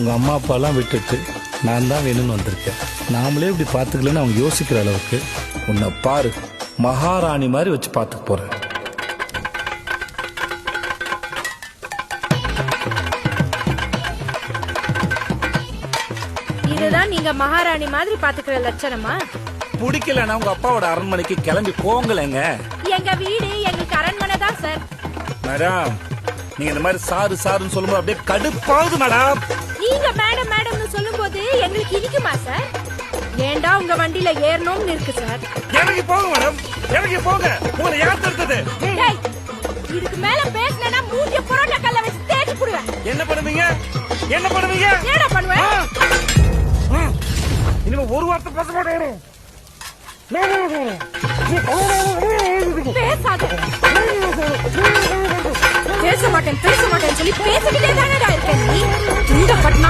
உங்க அம்மா அப்பாலாம் விட்டுட்டு நான் தான் வேணும்னு வந்திருக்கேன். நாமளே இப்படி பார்த்துக்கலன்னு அவங்க யோசிக்கிற அளவுக்கு உன்னை பாரு மகாராணி மாதிரி வச்சு பார்த்துக்க போறேன். இதுதான் நீங்க மகாராணி மாதிரி பாத்துக்கிற லட்சணமா? பிடிக்கலன்னா உங்க அப்பாவோட அரண்மனைக்கு கிளம்பி போங்களேங்க. எங்க வீடு எங்களுக்கு அரண்மனை தான் சார். மேடம் நீங்க இந்த மாதிரி சாரு சாருன்னு சொல்லும்போது அப்படியே கடுப்பாகுது மேடம். நீங்க மேடம் மேடம்னு சொல்லும்போது எங்களுக்கு இனிக்குமா சார்? ஏண்டா உங்க வண்டியில ஏறணும்னு இருக்கு சார். இறங்கி போங்க மேடம், இறங்கி போங்க. உங்களை யார் தடுத்தது? டேய், இதுக்கு மேல பேசினா மூஞ்சிய புரோட்டா கல்ல வச்சு தேய்ச்சி புடுவேன். என்ன பண்ணுவீங்க? என்ன பண்ணுவீங்க? என்னடா பண்ணுவேன்? இனிமே ஒரு வார்த்தை பேச மாட்டேன். பேசாத. பேச மாட்டேன் சொல்லி பேசிக்கிட்டே தானடா இருக்க நீ. இந்த பட்னா